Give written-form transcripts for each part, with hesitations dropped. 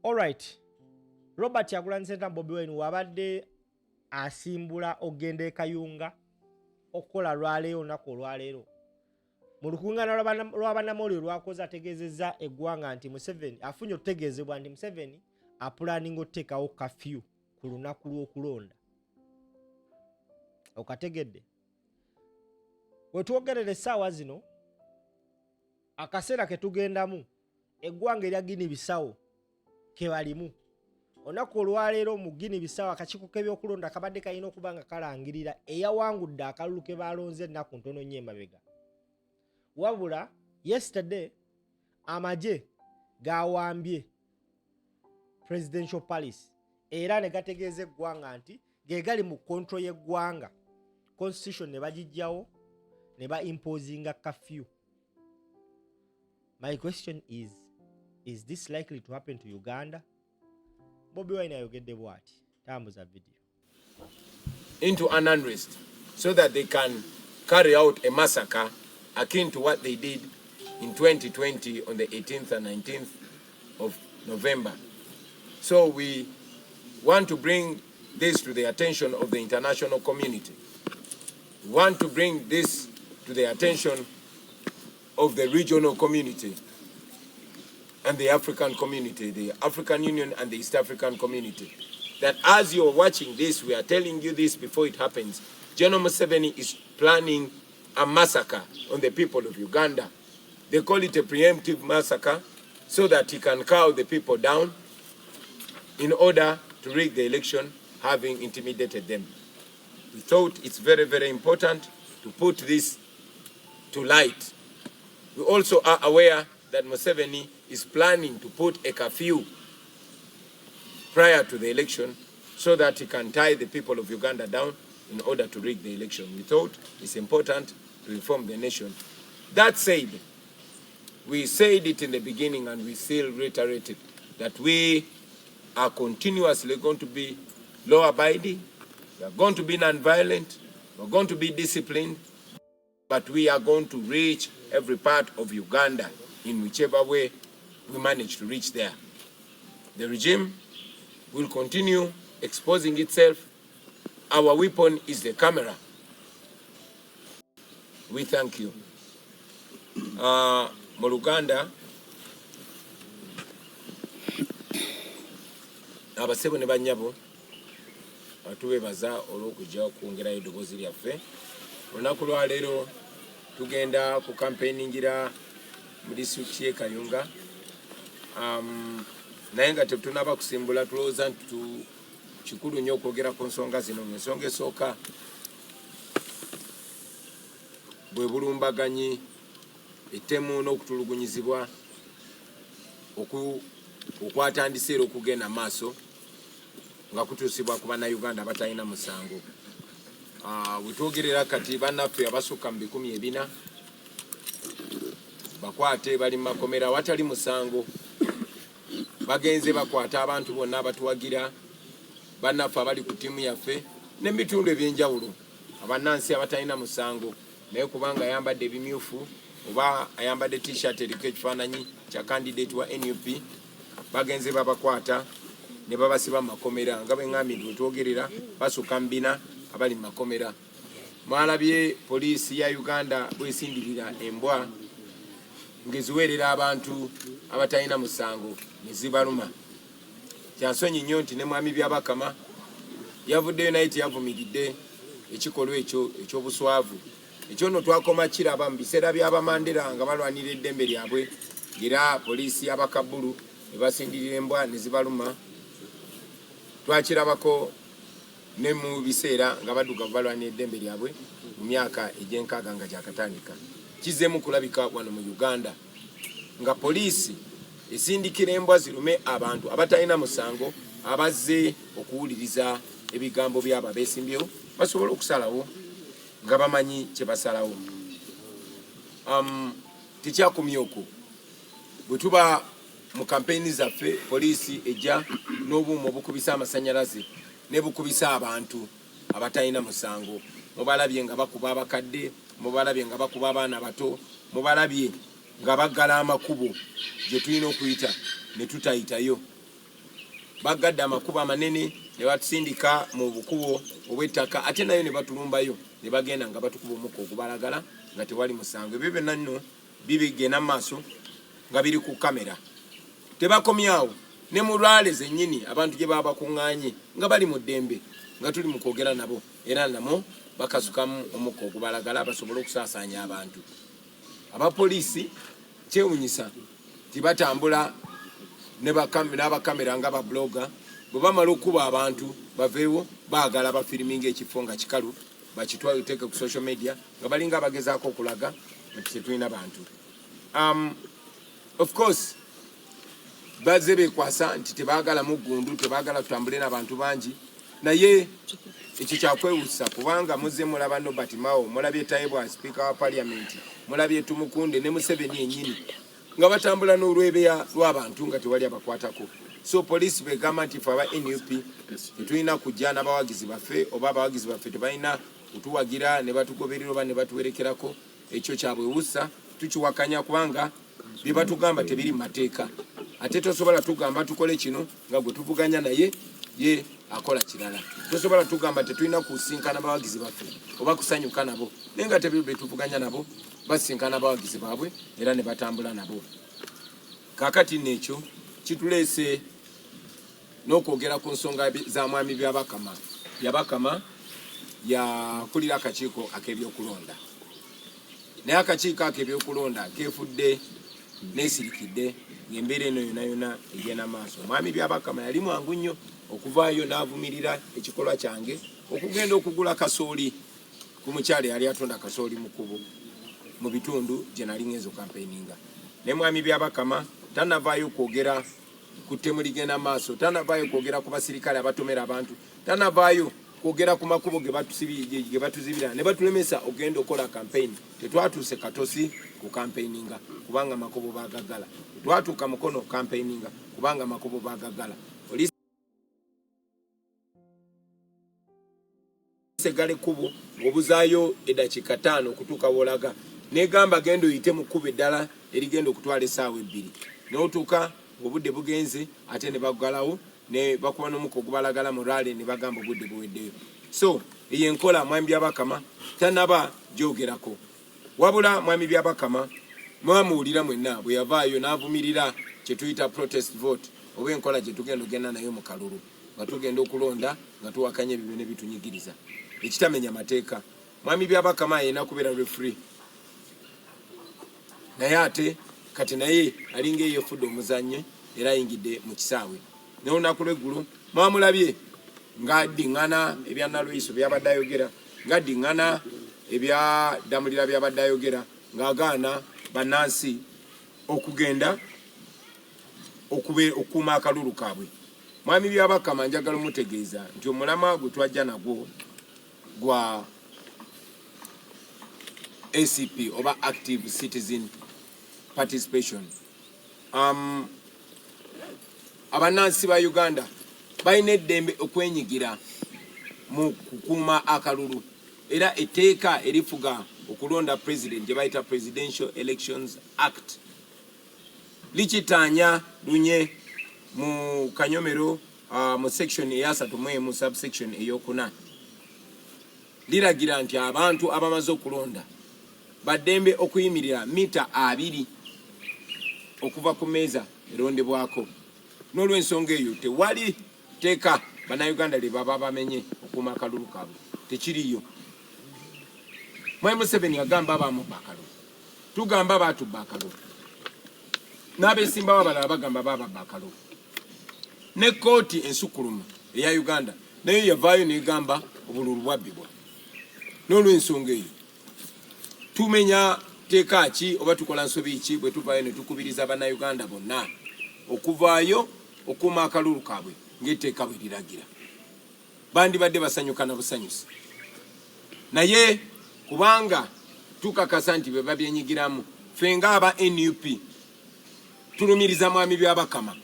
Alright, Robert Kyagulanyi Ssentamu Bobi Wine wabadde asimbula ogenda e Kayunga okukola lwaleero olunaku olwaleero mu lukuŋŋaana lw'abannamawulire olwakoze ategeezezza eggwanga nti Museveni afunye okutegeezebwa nti Museveni apulaninga okuteekawo kafyu ku lunaku lw'okulonda. Okategedde we twogerera essaawa zino akaseera ke tugendamu eggwanga erya Guinea Bissau ke balimu olunaku olwaleero mu Guinea Bissau akakiiko k'ebyokulonda kabadde kalina okuba nga kalangirira eyawangudde akalulu ke balonze ennaku ntono nnyo emabega. Wabula yesterday amagye gawambye presidential palace era ne gategeeza eggwanga nti ge gali mu control y'eggwanga, constitution ne bagijjawo ne ba imposinga curfew. My question is this likely to happen to Uganda? Bobi Wine ayogedde bw'ati, tambuza video. Into an unrest so that they can carry out a massacre akin to what they did in 2020 on the 18th and 19th of November. So we want to bring this to the attention of the international community. We want to bring this to the attention of the regional community and the African community, the African Union and the East African community, that as you're watching this, we are telling you this before it happens. General Museveni is planning a massacre on the people of Uganda. They call it a preemptive massacre so that he can cow the people down in order to rig the election, having intimidated them. We thought it's very, very important to put this to light. We also are aware that Museveni is planning to put a curfew prior to the election so that he can tie the people of Uganda down in order to rig the election. We thought it's important to inform the nation. That said, we said it in the beginning and we still reiterate it, that we are continuously going to be law-abiding, we are going to be non-violent, we are going to be disciplined, but we are going to reach every part of Uganda in whichever way we manage to reach there. The regime will continue exposing itself. Our weapon is the camera. We thank you. Mu Luganda abasebo ne banyabo atubebaza olw'okujja okwongerayo eddoboozi lyaffe. Olunaku lwa leero tugenda ku campaigningira mu disitulikiti y'e Kayunga. Naye nga tetunaba kusimbula tulowooza nti kikulu nnyo okwogera ku nsonga zino. Ensonga esooka bwe bulumbaganyi, ettemu n'okutulugunyizibwa okwatandise era okugenda maaso nga kutuusibwa ku bannayuganda abatalina musango. Bwe twogerera kati bannaffe abasukka mu 400 bakwate bali mu makomera awatali musango, bagenze bakwata abantu bonna abatuwagira, bannaffe abali ku ttiimu yaffe n'ebitundu ebyenjawulo, abannansi abatalina musango naye kubanga ayambadde ebimyufu oba ayambadde t-shirt eriko ekifaananyi kya candidate wa NUP, bagenze babakwata ne babasiba mu makomera nga bwe ngambye nti wetwogerera basukka mu 4 abali mu makomera. Mwalabye poliisi ya Uganda bwesindirira embwa ngeziweerera abantu abatalina musango ne zibaluma. Kyansonyi nnyo nti ne mwami Byabakama yavuddeyo naye teyavumiridde ekikolwa ekyo eky'obuswavu. Ekyo nno twakoma kiraba mu biseera by'Abamandera nga balwanira eddembe lyabwe, era poliisi y'Abakabulu ne basindirira embwa ne zibaluma. Twakirabako ne mu biseera nga baddugavu balwanira eddembe lyabwe mu myaka egy'enkaaga nga gyakatandika. Kizeemu kulabika wano mu Uganda nga poliisi esindikira embwa zirume abantu abatalina musango abazze okuwuliriza ebigambo by'abo abeesimbyewo basobole okusalawo nga bamanyi kye basalawo. Tekyakumya okwo. Bwe tuba mu kampeyini zaffe poliisi ejja n'obuuma obukubisa amasannyalaze ne bukubisa abantu abatalina musango. Mubalabye nga bakuba abakadde, mubalabye nga bakuba abaana bato, mubalabye nga baggala amakubo gye tulina okuyita ne tutayitayo. bagadde amakubo amanene ne batusindika mu bukubo obw'ettaka ate nayo ne batulumbayo ne bagenda nga batukuba omukka ogubalagala nga tewali musango. Ebyo byonna nno bibigenda maaso nga biri ku kamera. Tebakomyawo ne mu lwale zennyini abantu gye baba bakuŋŋaanye nga bali mu ddembe nga tuli mu kwogera nabo era namo bakasukamu omukka ogubalagala basobole okusaasaanya abantu. Abapoliisi kyewunyisa tibatambula n'abakamera nga babloga bwe bamala okuba abantu baveewo baagala bafiriminga ekifo nga kikalu bakitwale teeke ku social media nga balinga abagezaako okulaga nti tetulina bantu. Of course bazze beekwasa nti tebaagala muggundu, tebaagala tutambule n'abantu bangi, naye ekyo kyakwewusa kubanga muzze mulaba Nobert Mao, mulabye Taibwa Speaker wa Parliament, mulabye Tumukunde ne Museveni yennyini nga batambula n'olwebeya lw'abantu nga tewali abakwatako. So police begamba nti fe aba NUP tetulina kujja n'abawagizi baffe oba abawagizi baffe tebalina kutuwagira ne batugoberera oba ne batuwerekerako. Ekyo kyabwewusa tukiwakanya kubanga bye batugamba tebiri mu mateeka. Ate tosobola tugamba tukole kino nga gwe tuvuganya naye ye akola kirala. Tosobola tugamba tetulina kusinkana abawagizi baffe oba kusanyuka nabo naye nga tebiri bye tuvuganya nabo basinkana abawagizi baabwe era ne batambula nabo. Kaakati n'ekyo kituleese n'okwogera ku nsonga za mwami Byabakama. Byabakama yakulira akakiiko ak'ebyokulonda, naye akakiiko ak'ebyokulonda keefudde neesirikidde ng'embeera eno yonna yonna egenda maaso. Mwami Byabakama yali mwangu nnyo okuvaayo n'avumirira ekikolwa kyange okugenda okugula kasooli ku mukyala yali atunda kasooli mu kkubo mu bitundu gye nali ngenzo campaigninga. Ne mwami Byabakama tanavaayo kwogera ku ttemu ligenda maaso, tanavaayo kwogera ku basirikale abatomera abantu, tanavaayo kwogera ku makubo ge batuzibira ne batulemesa ogenda okola campaign. Tetwatuuse katosi ku campaigninga kubanga makubo bagagala, tetwatuuka mukono campaigninga kubanga makubo bagagala. Segale kubo ng'obuzaayo eddakiika 5 okutuuka wolaga negamba genda oyite mu kkubo eddala erigenda okutwala essaawa 2 n'otuuka ng'obudde bugenze ate ne baggalawo ne bakuba n'omukka ogubalagala mu lwale ne bagamba obudde buweddeyo. So eyo enkola mwami Byabakama tanaba gyogerako, wabula mwami Byabakama mwamuwulira mwenna bwe yavaayo n'avumirira kye tuyita protest vote oba enkola gye tugenda ogenda nayo mu kalulu nga tugenda okulonda nga tuwakanya ebyo ne bitunyigiriza ekitamenya mateeka. Mwami Byabakama ayina kubeera referee, naye ate kati naye alinga eyefudde omuzannyo era ayingidde mu kisaawe. N'olunaku lw'eggulu mwamulabye ng'addiŋŋana ebya Nalweyiso byabadde ayogera, ng'addiŋŋana ebya Damulira byabadde ayogera, ng'agaana bannansi okugenda okukuuma akalulu kaabwe. Mwami Byabakama njagala omutegeeza nti omulamwa gwe twajja nagwo gwa ACP oba Active Citizen Participation. Abannansi ba Uganda balina eddembe okwenyigira mu kukuuma akalulu era etteeka erifuga okulonda president gye bayita Presidential Elections Act likitaanya lunye mu kanyomero mu section eya 3 mu subsection ey'okuna liragira nti abantu abamaze okulonda baddembe okuyimirira mita 2 okuva ku meeza erondebwako. N'olw'ensonga eyo tewali teeka bannayuganda lye baba bamenye okuuma akalulu kaabwe, tekiriyo. Mwami Museveni agamba abamubba akalulu, tugamba baatubba akalulu, n'abeesimbawo abalala bagamba bababba akalulu. Ne kkooti ensukuluma eya Uganda nayo yavaayo negamba obululu bwabbibwa. N'olw'ensonga eyo tumenya teeka ki oba tukola nsobi ki bwe tuvaayo ne tukubiriza bannayuganda bonna okuvaayo okuuma akalulu kaabwe ng'etteeka bwe liragira. Bandibadde basanyuka na busanyusi, naye kubanga tukakasa nti be babyenyigiramu ffe ng'aba NUP tulumiriza mwami Byabakama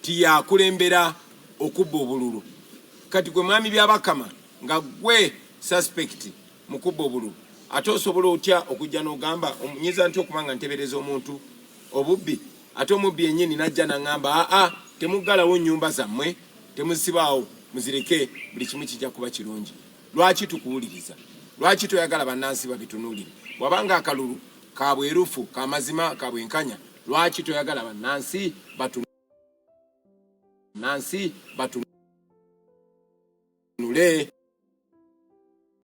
tiyakulembera okubba obululu. Kati gwe mwami Byabakama nga gwe suspect mu kubba obululu ate osobola otya okujja n'ogamba omunyiza nti okubanga ntebereza omuntu obubbi ate omubbi yennyini najja n'angamba temuggalawo nnyumba zammwe, temuzibaawo, muzireke, buli kimu kijja kuba kirungi. Lwaki tukuwuliriza? Lwaki toyagala bannansi babitunuulire? Bw'abanga akalulu ka bwerufu, ka mazima, ka bwenkanya, lwaki toyagala bannansi batunule?